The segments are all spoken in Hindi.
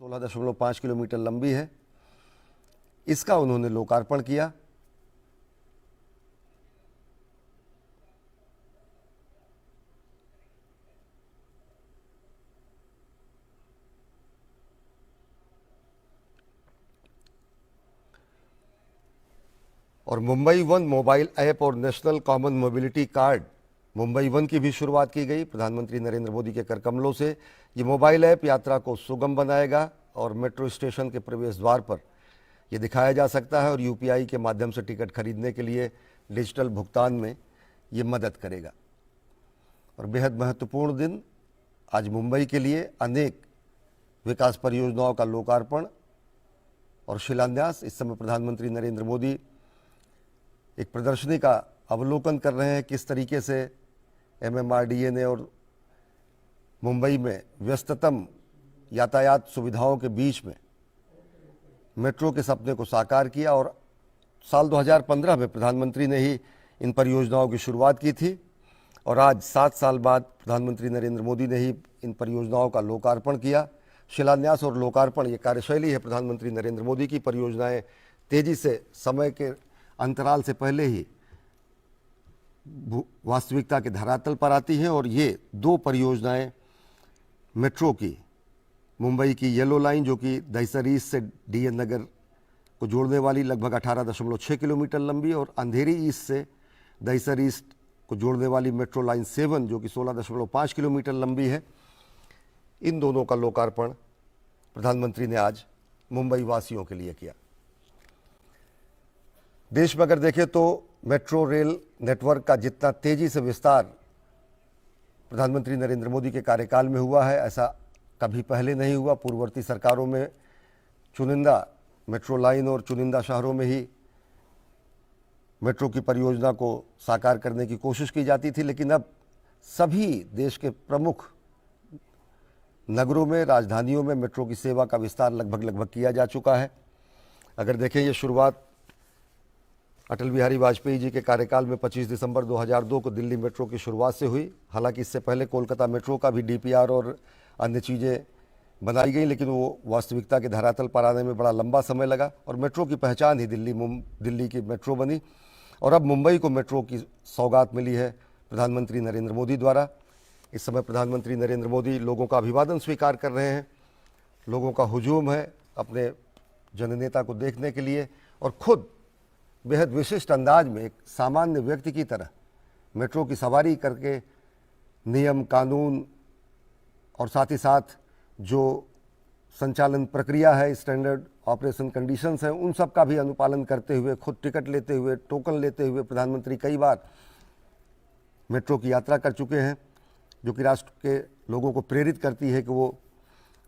16.5 किलोमीटर लंबी है। इसका उन्होंने लोकार्पण किया। और मुंबई वन मोबाइल ऐप और national common mobility card Mumbai one की भी शुरुआत की गई। प्रधानमंत्री नरेंद्र मोदी के करकमलों से ये मोबाइल ऐप यात्रा को सुगम बनाएगा और मेट्रो स्टेशन के प्रवेश द्वार पर ये दिखाया जा सकता है और यूपीआई के माध्यम से टिकट खरीदने के लिए डिजिटल भुगतान में ये मदद करेगा। और बेहद महत्वपूर्ण दिन आज मुंबई के लिए। अनेक विकास परियोजनाओं का लोकार्पण और शिलान्यास। इस समय प्रधानमंत्री नरेंद्र मोदी एक प्रदर्शनी का अवलोकन कर रहे हैं, किस तरीके से एमएमआरडीए ने और मुंबई में व्यस्ततम यातायात सुविधाओं के बीच में मेट्रो के सपने को साकार किया। और साल 2015 में प्रधानमंत्री ने ही इन परियोजनाओं की शुरुआत की थी और आज 7 साल बाद प्रधानमंत्री नरेंद्र मोदी ने ही इन परियोजनाओं का लोकार्पण किया। शिलान्यास और लोकार्पण ये कार्यशैली है प्रधानमंत्री नरेंद्र मोदी की। परियोजनाएं तेजी से समय के अंतराल से पहले ही वास्तविकता के धरातल पर आती हैं। और ये 2 परियोजनाएं मेट्रो की, मुंबई की येलो लाइन जो कि दहिसर ईस्ट से डीएन नगर को जोड़ने वाली लगभग 18.6 किलोमीटर लंबी, और अंधेरी ईस्ट से दहिसर ईस्ट को जोड़ने वाली मेट्रो लाइन 7 जो कि 16.5 किलोमीटर लंबी है, इन दोनों का लोकार्पण प्रधानमंत्री ने आज मुंबई वासियों के लिए किया। देश में अगर देखें तो मेट्रो रेल नेटवर्क का जितना तेजी से विस्तार प्रधानमंत्री नरेंद्र मोदी के कार्यकाल में हुआ है, ऐसा कभी पहले नहीं हुआ। पूर्ववर्ती सरकारों में चुनिंदा मेट्रो लाइन और चुनिंदा शहरों में ही मेट्रो की परियोजना को साकार करने की कोशिश की जाती थी, लेकिन अब सभी देश के प्रमुख नगरों में, राजधानियों में मेट्रो की सेवा का विस्तार लगभग किया जा चुका है। अगर देखें, ये शुरुआत अटल बिहारी वाजपेयी जी के कार्यकाल में 25 दिसंबर 2002 को दिल्ली मेट्रो की शुरुआत से हुई। हालांकि इससे पहले कोलकाता मेट्रो का भी डीपीआर और अन्य चीज़ें बनाई गई, लेकिन वो वास्तविकता के धरातल पर आने में बड़ा लंबा समय लगा और मेट्रो की पहचान ही दिल्ली की मेट्रो बनी। और अब मुंबई को मेट्रो की सौगात मिली है प्रधानमंत्री नरेंद्र मोदी द्वारा। इस समय प्रधानमंत्री नरेंद्र मोदी लोगों का अभिवादन स्वीकार कर रहे हैं। लोगों का हुजूम है अपने जननेता को देखने के लिए और खुद बेहद विशिष्ट अंदाज में एक सामान्य व्यक्ति की तरह मेट्रो की सवारी करके नियम कानून और साथ ही साथ जो संचालन प्रक्रिया है, स्टैंडर्ड ऑपरेशन कंडीशंस हैं, उन सब का भी अनुपालन करते हुए, खुद टिकट लेते हुए, टोकन लेते हुए प्रधानमंत्री कई बार मेट्रो की यात्रा कर चुके हैं, जो कि राष्ट्र के लोगों को प्रेरित करती है कि वो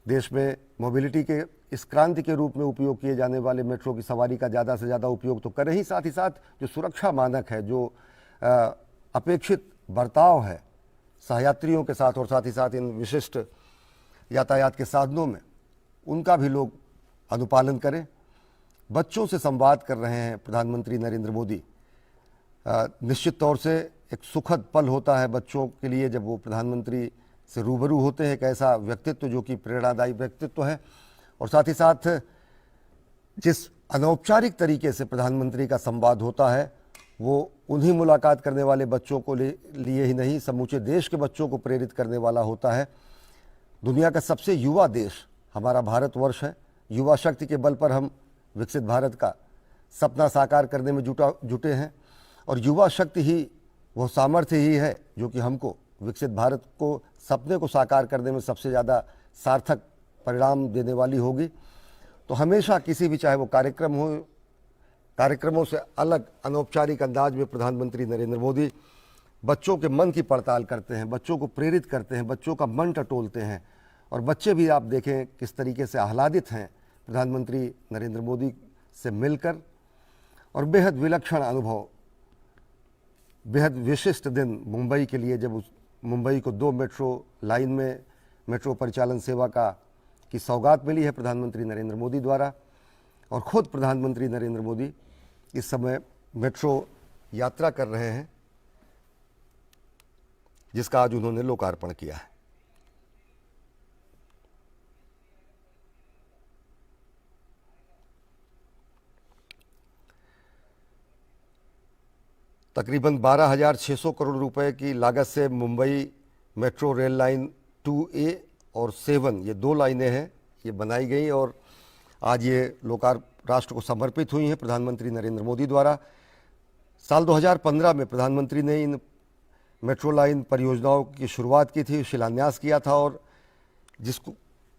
देश में मोबिलिटी के इस क्रांति के रूप में उपयोग किए जाने वाले मेट्रो की सवारी का ज़्यादा से ज़्यादा उपयोग तो करें ही साथ जो सुरक्षा मानक है, जो अपेक्षित बर्ताव है सहयात्रियों के साथ और साथ ही साथ इन विशिष्ट यातायात के साधनों में, उनका भी लोग अनुपालन करें। बच्चों से संवाद कर रहे हैं प्रधानमंत्री नरेंद्र मोदी। निश्चित तौर से एक सुखद पल होता है बच्चों के लिए जब वो प्रधानमंत्री से रूबरू होते हैं। एक ऐसा व्यक्तित्व जो कि प्रेरणादायी व्यक्तित्व है और साथ ही साथ जिस अनौपचारिक तरीके से प्रधानमंत्री का संवाद होता है वो उन्हीं मुलाकात करने वाले बच्चों को लिए ही नहीं, समूचे देश के बच्चों को प्रेरित करने वाला होता है। दुनिया का सबसे युवा देश हमारा भारतवर्ष है। युवा शक्ति के बल पर हम विकसित भारत का सपना साकार करने में जुटे हैं और युवा शक्ति ही वो सामर्थ्य ही है जो कि हमको विकसित भारत को सपने को साकार करने में सबसे ज़्यादा सार्थक परिणाम देने वाली होगी। तो हमेशा किसी भी, चाहे वो कार्यक्रम हो, कार्यक्रमों से अलग अनौपचारिक अंदाज में प्रधानमंत्री नरेंद्र मोदी बच्चों के मन की पड़ताल करते हैं, बच्चों को प्रेरित करते हैं, बच्चों का मन टटोलते हैं। और बच्चे भी आप देखें किस तरीके से आह्लादित हैं प्रधानमंत्री नरेंद्र मोदी से मिलकर। और बेहद विलक्षण अनुभव, बेहद विशिष्ट दिन मुंबई के लिए, जब उस मुंबई को 2 मेट्रो लाइन में मेट्रो परिचालन सेवा की सौगात मिली है प्रधानमंत्री नरेंद्र मोदी द्वारा। और ख़ुद प्रधानमंत्री नरेंद्र मोदी इस समय मेट्रो यात्रा कर रहे हैं जिसका आज उन्होंने लोकार्पण किया है। तकरीबन 12,600 करोड़ रुपए की लागत से Mumbai metro rail line 2A और 7 ये दो लाइनें हैं, ये बनाई गई और आज ये राष्ट्र को समर्पित हुई हैं प्रधानमंत्री नरेंद्र मोदी द्वारा। साल 2015 में प्रधानमंत्री ने इन मेट्रो लाइन परियोजनाओं की शुरुआत की थी, शिलान्यास किया था और जिसको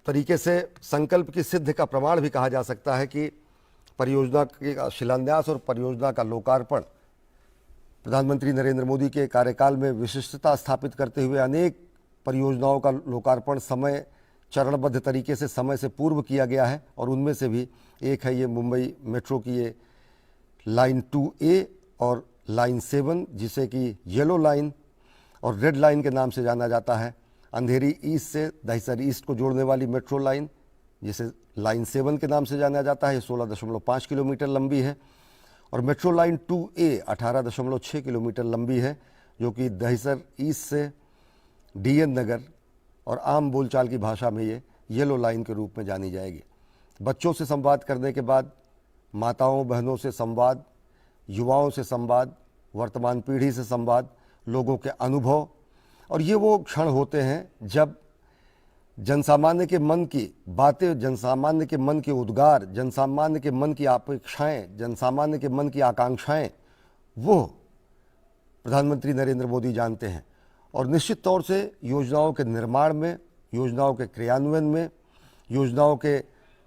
तरीके से संकल्प की सिद्धि का प्रमाण भी कहा जा सकता है कि परियोजना के शिलान्यास और परियोजना का लोकार्पण प्रधानमंत्री नरेंद्र मोदी के कार्यकाल में विशिष्टता स्थापित करते हुए अनेक परियोजनाओं का लोकार्पण चरणबद्ध तरीके से समय से पूर्व किया गया है और उनमें से भी एक है ये मुंबई मेट्रो की ये लाइन 2A और लाइन 7, जिसे कि येलो लाइन और रेड लाइन के नाम से जाना जाता है। अंधेरी ईस्ट से दहिसर ईस्ट को जोड़ने वाली मेट्रो लाइन, जिसे लाइन 7 के नाम से जाना जाता है, 16.5 किलोमीटर लंबी है और मेट्रो लाइन 2A 18.6 किलोमीटर लंबी है, जो कि दहिसर ईस्ट से DN नगर और आम बोलचाल की भाषा में ये येलो लाइन के रूप में जानी जाएगी। बच्चों से संवाद करने के बाद माताओं बहनों से संवाद, युवाओं से संवाद, वर्तमान पीढ़ी से संवाद, लोगों के अनुभव, और ये वो क्षण होते हैं जब जनसामान्य के मन की बातें, जनसामान्य के मन के उद्गार, जनसामान्य के मन की अपेक्षाएं, जनसामान्य के मन की आकांक्षाएं वो प्रधानमंत्री नरेंद्र मोदी जानते हैं और निश्चित तौर से योजनाओं के निर्माण में, योजनाओं के क्रियान्वयन में, योजनाओं के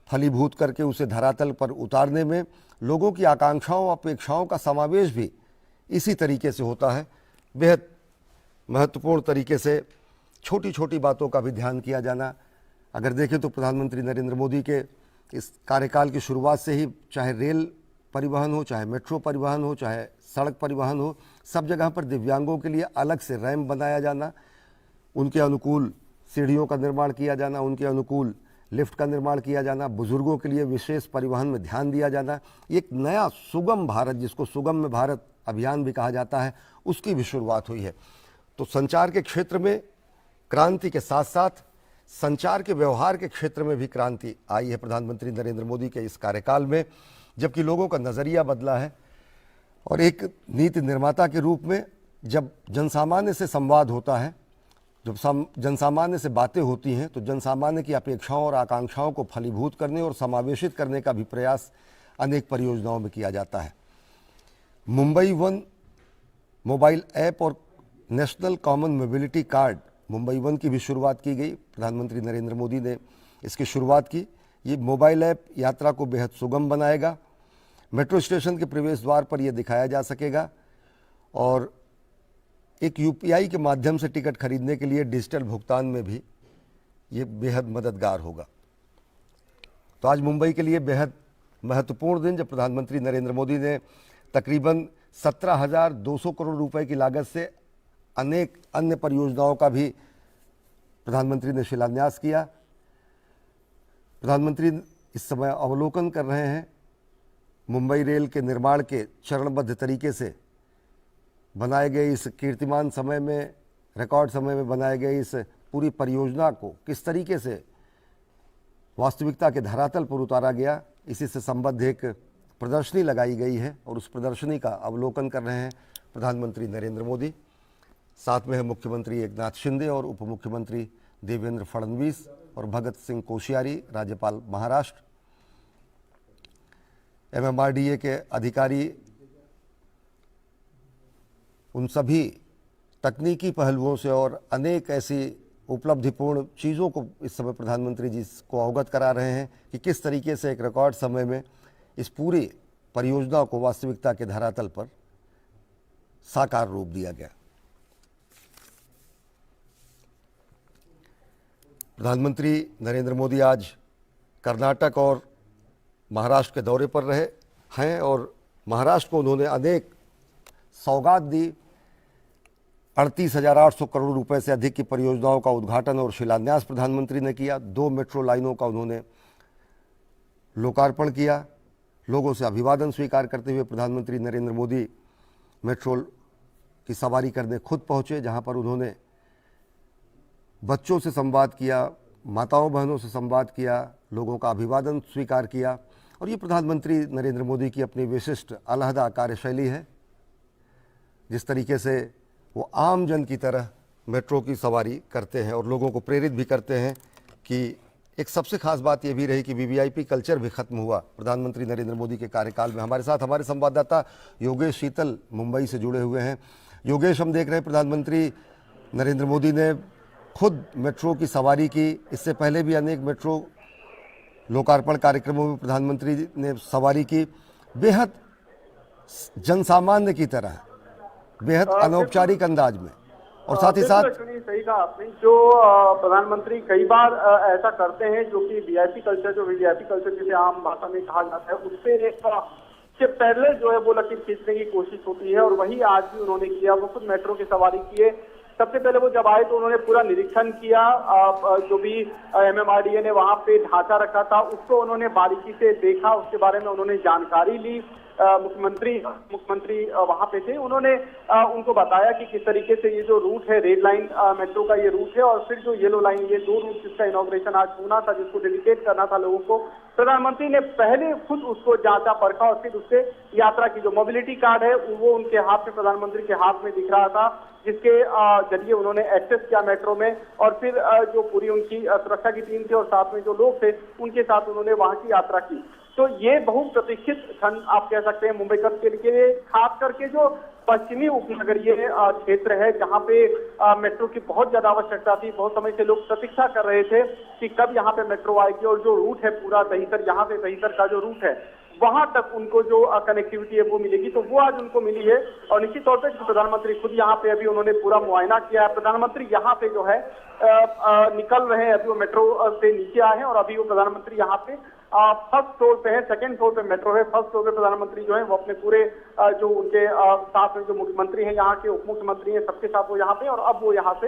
फलीभूत करके उसे धरातल पर उतारने में लोगों की आकांक्षाओं अपेक्षाओं का समावेश भी इसी तरीके से होता है। बेहद महत्वपूर्ण तरीके से छोटी छोटी बातों का भी ध्यान किया जाना। अगर देखें तो प्रधानमंत्री नरेंद्र मोदी के इस कार्यकाल की शुरुआत से ही चाहे रेल परिवहन हो, चाहे मेट्रो परिवहन हो, चाहे सड़क परिवहन हो, सब जगह पर दिव्यांगों के लिए अलग से रैंप बनाया जाना, उनके अनुकूल सीढ़ियों का निर्माण किया जाना, उनके अनुकूल लिफ्ट का निर्माण किया जाना, बुजुर्गों के लिए विशेष परिवहन में ध्यान दिया जाना, एक नया सुगम भारत, जिसको सुगम्य भारत अभियान भी कहा जाता है, उसकी भी शुरुआत हुई है। तो संचार के क्षेत्र में क्रांति के साथ साथ संचार के व्यवहार के क्षेत्र में भी क्रांति आई है प्रधानमंत्री नरेंद्र मोदी के इस कार्यकाल में, जबकि लोगों का नज़रिया बदला है। और एक नीति निर्माता के रूप में जब जनसामान्य से संवाद होता है, जब जनसामान्य से बातें होती हैं, तो जनसामान्य की अपेक्षाओं और आकांक्षाओं को फलीभूत करने और समावेशित करने का भी प्रयास अनेक परियोजनाओं में किया जाता है। मुंबई वन मोबाइल ऐप और national common mobility card Mumbai one की भी शुरुआत की गई। प्रधानमंत्री नरेंद्र मोदी ने इसकी शुरुआत की। ये मोबाइल ऐप यात्रा को बेहद सुगम बनाएगा। मेट्रो स्टेशन के प्रवेश द्वार पर यह दिखाया जा सकेगा और एक UPI के माध्यम से टिकट खरीदने के लिए डिजिटल भुगतान में भी ये बेहद मददगार होगा। तो आज मुंबई के लिए बेहद महत्वपूर्ण दिन, जब प्रधानमंत्री नरेंद्र मोदी ने तकरीबन 17,200 करोड़ रुपए की लागत से अनेक अन्य परियोजनाओं का भी प्रधानमंत्री ने शिलान्यास किया। प्रधानमंत्री इस समय अवलोकन कर रहे हैं मुंबई रेल के निर्माण के चरणबद्ध तरीके से बनाए गए इस कीर्तिमान समय में, रिकॉर्ड समय में बनाए गए इस पूरी परियोजना को किस तरीके से वास्तविकता के धरातल पर उतारा गया। इसी से संबद्ध एक प्रदर्शनी लगाई गई है और उस प्रदर्शनी का अवलोकन कर रहे हैं प्रधानमंत्री नरेंद्र मोदी। साथ में है मुख्यमंत्री एकनाथ शिंदे और उप मुख्यमंत्री देवेंद्र फडणवीस और भगत सिंह कोश्यारी, राज्यपाल महाराष्ट्र। MMRDA के अधिकारी उन सभी तकनीकी पहलुओं से और अनेक ऐसी उपलब्धिपूर्ण चीज़ों को इस समय प्रधानमंत्री जी को अवगत करा रहे हैं कि किस तरीके से एक रिकॉर्ड समय में इस पूरी परियोजना को वास्तविकता के धरातल पर साकार रूप दिया गया। प्रधानमंत्री नरेंद्र मोदी आज कर्नाटक और महाराष्ट्र के दौरे पर रहे हैं और महाराष्ट्र को उन्होंने अनेक सौगात दी। 38,800 करोड़ रुपए से अधिक की परियोजनाओं का उद्घाटन और शिलान्यास प्रधानमंत्री ने किया। 2 मेट्रो लाइनों का उन्होंने लोकार्पण किया। लोगों से अभिवादन स्वीकार करते हुए प्रधानमंत्री नरेंद्र मोदी मेट्रो की सवारी करने खुद पहुंचे, जहां पर उन्होंने बच्चों से संवाद किया, माताओं बहनों से संवाद किया, लोगों का अभिवादन स्वीकार किया। और ये प्रधानमंत्री नरेंद्र मोदी की अपनी विशिष्ट अलहदा कार्यशैली है। जिस तरीके से वो आम जन की तरह मेट्रो की सवारी करते हैं और लोगों को प्रेरित भी करते हैं कि एक सबसे खास बात ये भी रही कि वीवीआईपी कल्चर भी खत्म हुआ प्रधानमंत्री नरेंद्र मोदी के कार्यकाल में। हमारे साथ हमारे संवाददाता योगेश शीतल मुंबई से जुड़े हुए हैं। योगेश, हम देख रहे हैं प्रधानमंत्री नरेंद्र मोदी ने खुद मेट्रो की सवारी की, इससे पहले भी अनेक मेट्रो लोकार्पण कार्यक्रमों में प्रधानमंत्री ने सवारी की, बेहद जनसामान्य की तरह, बेहद अनौपचारिक अंदाज में, और साथ ही साथ सही कहा आपने, जो प्रधानमंत्री कई बार ऐसा करते हैं जो कि वीआईपी कल्चर जिसे आम भाषा में कहा जाता है, उससे एक के पहले जो है वो लकीर खींचने की कोशिश होती है, और वही आज भी उन्होंने किया। वो खुद मेट्रो की सवारी किए। सबसे पहले वो जब आए तो उन्होंने पूरा निरीक्षण किया, जो भी एमएमआरडीए ने वहां पे ढांचा रखा था उसको उन्होंने बारीकी से देखा, उसके बारे में उन्होंने जानकारी ली। मुख्यमंत्री वहां पे थे, उन्होंने उनको बताया कि किस तरीके से ये जो रूट है, रेड लाइन मेट्रो का ये रूट है, और फिर जो येलो लाइन, ये दो रूट जिसका इनॉग्रेशन आज होना था, जिसको डेडिकेट करना था लोगों को, प्रधानमंत्री ने पहले खुद उसको जांचा परखा और फिर उससे यात्रा की। जो मोबिलिटी कार्ड है वो उनके हाथ में, प्रधानमंत्री के हाथ में दिख रहा था, जिसके जरिए उन्होंने एक्सेस किया मेट्रो में, और फिर जो पूरी उनकी सुरक्षा की टीम थी और साथ में जो लोग थे उनके साथ उन्होंने वहां की यात्रा की। तो ये बहुप्रतीक्षित क्षण आप कह सकते हैं मुंबई कब के लिए, खास करके जो पश्चिमी उपनगरीय क्षेत्र है जहां पे मेट्रो की बहुत ज्यादा आवश्यकता थी। बहुत समय से लोग प्रतीक्षा कर रहे थे कि कब यहाँ पे मेट्रो आएगी, और जो रूट है पूरा दहीसर, यहाँ से दहीसर का जो रूट है वहां तक उनको जो कनेक्टिविटी है वो मिलेगी, तो वो आज उनको मिली है। और निश्चित तौर पे प्रधानमंत्री खुद यहाँ पे अभी उन्होंने पूरा मुआयना किया है। प्रधानमंत्री यहाँ पे जो है निकल रहे हैं, अभी वो मेट्रो से नीचे आए हैं और अभी वो प्रधानमंत्री यहाँ पे फर्स्ट फ्लोर पे है, सेकंड फ्लोर पे मेट्रो है, फर्स्ट फ्लोर पे प्रधानमंत्री जो है वो अपने पूरे जो उनके साथ में जो मुख्यमंत्री हैं, यहाँ के उप मुख्यमंत्री हैं, सबके साथ वो यहाँ पे, और अब वो यहाँ से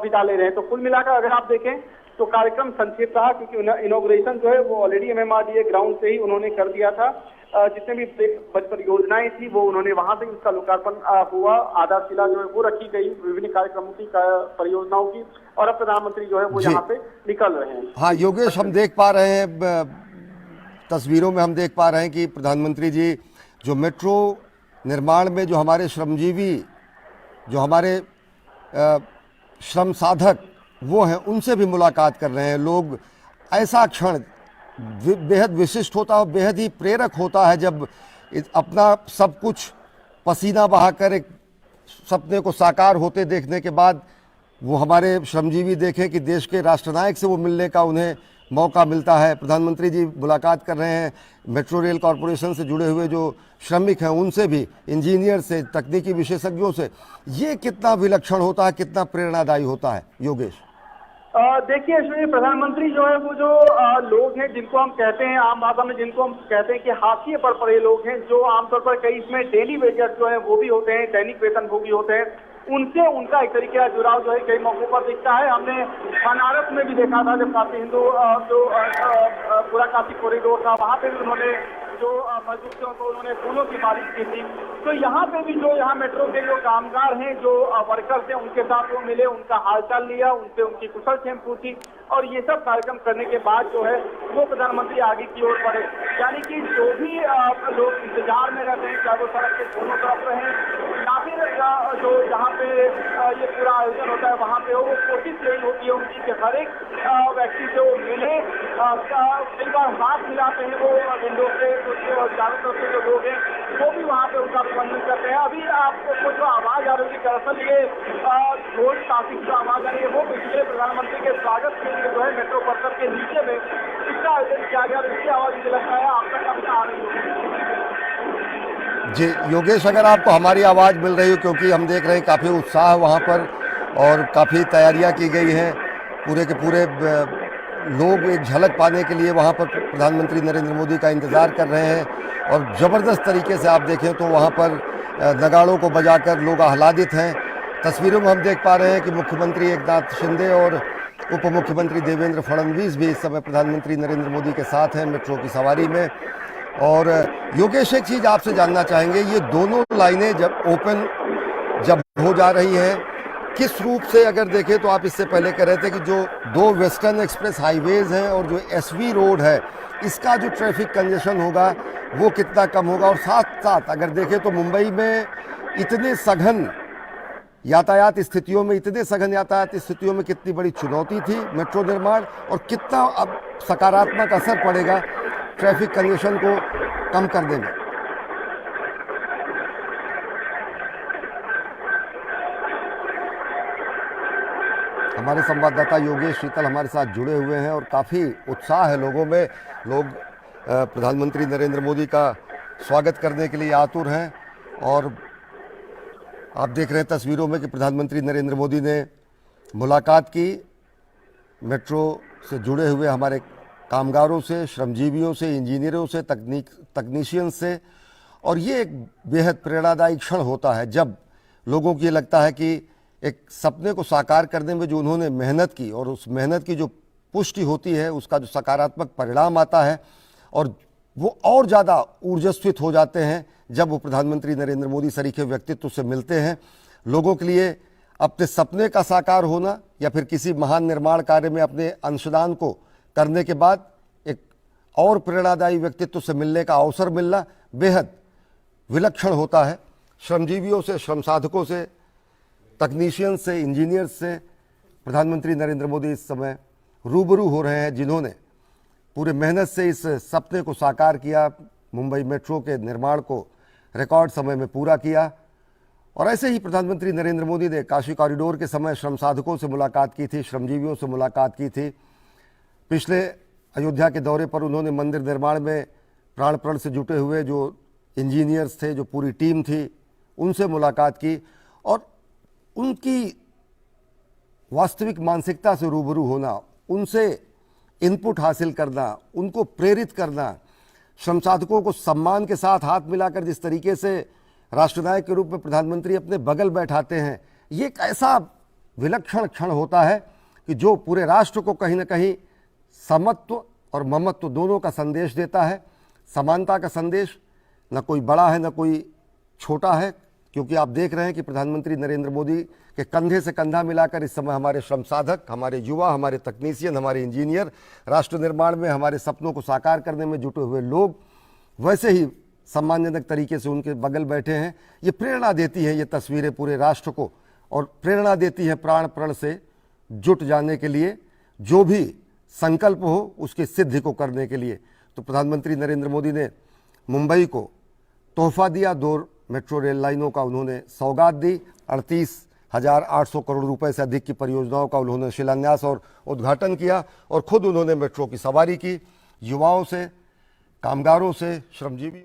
विदा ले रहे हैं। तो कुल मिलाकर अगर आप देखें तो कार्यक्रम संक्षिप्त रहा, क्योंकि इनॉग्रेशन जो है वो ऑलरेडी एमएमआरडीए ग्राउंड से ही उन्होंने कर दिया था। जितने भी परियोजनाएं थी वो उन्होंने वहां से उसका लोकार्पण हुआ, आधारशिला जो है वो रखी गई विभिन्न कार्यक्रमों की, परियोजनाओं की, और अब प्रधानमंत्री जो है वो यहाँ पे निकल रहे हैं। हाँ योगेश, हम देख पा रहे हैं तस्वीरों में, हम देख पा रहे हैं कि प्रधानमंत्री जी जो मेट्रो निर्माण में जो हमारे श्रमजीवी, जो हमारे श्रम साधक वो हैं, उनसे भी मुलाकात कर रहे हैं। लोग, ऐसा क्षण बेहद विशिष्ट होता है, बेहद ही प्रेरक होता है जब अपना सब कुछ पसीना बहाकर एक सपने को साकार होते देखने के बाद वो हमारे श्रमजीवी देखें कि देश के राष्ट्रनायक से वो मिलने का उन्हें मौका मिलता है। प्रधानमंत्री जी मुलाकात कर रहे हैं मेट्रो रेल कॉरपोरेशन से जुड़े हुए जो श्रमिक हैं उनसे भी, इंजीनियर से, तकनीकी विशेषज्ञों से। ये कितना विलक्षण होता है, कितना प्रेरणादायी होता है योगेश? देखिए अश्विनी, प्रधानमंत्री जो है वो जो लोग हैं जिनको हम कहते हैं आम भाषा में, जिनको हम कहते हैं कि हाशिए पर पड़े लोग हैं, जो आमतौर पर कई इसमें डेली वेजर जो है वो भी होते हैं, दैनिक वेतनभोगी होते हैं, उनसे उनका एक तरीके का जुड़ाव जो है कई मौकों पर दिखता है। हमने बनारस में भी देखा था जब काशी हिंदू जो पूरा काशी कॉरिडोर था, वहां पे भी उन्होंने जो मजदूरों को उन्होंने फूलों की बारिश की थी। तो यहाँ पे भी जो यहाँ मेट्रो के जो कामगार हैं, जो वर्कर्स हैं, उनके साथ वो मिले, उनका हालचाल लिया, उनसे उनकी कुशल क्षेम पूछी, और ये सब कार्यक्रम करने के बाद जो है वो प्रधानमंत्री आगे की ओर बढ़े। यानी कि जो भी लोग इंतजार में रहते हैं, चाहे वो सड़क के दोनों तरफ रहें या फिर जो जहाँ पे ये पूरा आयोजन होता है वहाँ पे हो, वो कोशिश यही होती है उनकी कि हर एक व्यक्ति से वो मिले। कई बार हाथ मिलाते हैं वो विंडो से, चारों तरफ से जो लोग हैं वो भी वहाँ पे उनका अभिनंदन करते हैं। अभी आपको जो आवाज आ रही है, दरअसल ये ढोल ताशी की आवाज आ रही है, वो पिछले प्रधानमंत्री के स्वागत के लिए जो है मेट्रो परिसर के नीचे में इसका आयोजन किया गया, इसकी आवाज मुझे लगता है आप तक अब आ रही होगी। जी योगेश, अगर आपको हमारी आवाज़ मिल रही हो, क्योंकि हम देख रहे हैं काफ़ी उत्साह वहाँ पर और काफ़ी तैयारियां की गई हैं, पूरे के पूरे लोग एक झलक पाने के लिए वहाँ पर प्रधानमंत्री नरेंद्र मोदी का इंतज़ार कर रहे हैं। और ज़बरदस्त तरीके से आप देखें तो वहाँ पर नगाड़ों को बजाकर लोग आह्लादित हैं। तस्वीरों में हम देख पा रहे हैं कि मुख्यमंत्री एकनाथ शिंदे और उप मुख्यमंत्री देवेंद्र फडणवीस भी इस समय प्रधानमंत्री नरेंद्र मोदी के साथ हैं मेट्रो की सवारी में। और योगेश, एक चीज़ आपसे जानना चाहेंगे, ये दोनों लाइनें जब ओपन जब हो जा रही हैं, किस रूप से अगर देखें तो आप इससे पहले कह रहे थे कि जो दो वेस्टर्न एक्सप्रेस हाईवेज हैं और जो एसवी रोड है, इसका जो ट्रैफिक कंजेशन होगा वो कितना कम होगा। और साथ साथ अगर देखें तो मुंबई में इतने सघन यातायात स्थितियों में, इतने सघन यातायात स्थितियों में कितनी बड़ी चुनौती थी मेट्रो निर्माण, और कितना अब सकारात्मक असर पड़ेगा ट्रैफिक कंजेशन को कम करने में। हमारे संवाददाता योगेश शीतल हमारे साथ जुड़े हुए हैं और काफ़ी उत्साह है लोगों में। लोग प्रधानमंत्री नरेंद्र मोदी का स्वागत करने के लिए आतुर हैं। और आप देख रहे हैं तस्वीरों में कि प्रधानमंत्री नरेंद्र मोदी ने मुलाकात की मेट्रो से जुड़े हुए हमारे कामगारों से, श्रमजीवियों से, इंजीनियरों से, तकनीशियन से। और ये एक बेहद प्रेरणादायी क्षण होता है जब लोगों को ये लगता है कि एक सपने को साकार करने में जो उन्होंने मेहनत की और उस मेहनत की जो पुष्टि होती है, उसका जो सकारात्मक परिणाम आता है, और वो और ज़्यादा ऊर्जस्वित हो जाते हैं जब वो प्रधानमंत्री नरेंद्र मोदी सरीखे व्यक्तित्व से मिलते हैं। लोगों के लिए अपने सपने का साकार होना या फिर किसी महान निर्माण कार्य में अपने अंशदान को करने के बाद एक और प्रेरणादायी व्यक्तित्व से मिलने का अवसर मिलना बेहद विलक्षण होता है। श्रमजीवियों से, श्रम साधकों से, तकनीशियन से, इंजीनियर से प्रधानमंत्री नरेंद्र मोदी इस समय रूबरू हो रहे हैं, जिन्होंने पूरे मेहनत से इस सपने को साकार किया, मुंबई मेट्रो के निर्माण को रिकॉर्ड समय में पूरा किया। और ऐसे ही प्रधानमंत्री नरेंद्र मोदी ने काशी कॉरिडोर के समय श्रम साधकों से मुलाकात की थी, श्रमजीवियों से मुलाकात की थी। पिछले अयोध्या के दौरे पर उन्होंने मंदिर निर्माण में प्राण प्रण से जुटे हुए जो इंजीनियर्स थे, जो पूरी टीम थी, उनसे मुलाकात की और उनकी वास्तविक मानसिकता से रूबरू होना, उनसे इनपुट हासिल करना, उनको प्रेरित करना, श्रम साधकों को सम्मान के साथ हाथ मिलाकर जिस तरीके से राष्ट्रनायक के रूप में प्रधानमंत्री अपने बगल बैठाते हैं, ये एक ऐसा विलक्षण क्षण होता है कि जो पूरे राष्ट्र को कहीं ना कहीं समत्व और ममत्व दोनों का संदेश देता है। समानता का संदेश, न कोई बड़ा है न कोई छोटा है, क्योंकि आप देख रहे हैं कि प्रधानमंत्री नरेंद्र मोदी के कंधे से कंधा मिलाकर इस समय हमारे श्रम साधक, हमारे युवा, हमारे तकनीशियन, हमारे इंजीनियर राष्ट्र निर्माण में, हमारे सपनों को साकार करने में जुटे हुए लोग वैसे ही सम्मानजनक तरीके से उनके बगल बैठे हैं। ये प्रेरणा देती है ये तस्वीरें पूरे राष्ट्र को, और प्रेरणा देती है प्राण प्रण से जुट जाने के लिए, जो भी संकल्प हो उसकी सिद्धि को करने के लिए। तो प्रधानमंत्री नरेंद्र मोदी ने मुंबई को तोहफा दिया, 2 मेट्रो रेल लाइनों का उन्होंने सौगात दी, 38,800 करोड़ रुपए से अधिक की परियोजनाओं का उन्होंने शिलान्यास और उद्घाटन किया, और खुद उन्होंने मेट्रो की सवारी की। युवाओं से, कामगारों से, श्रमजीवी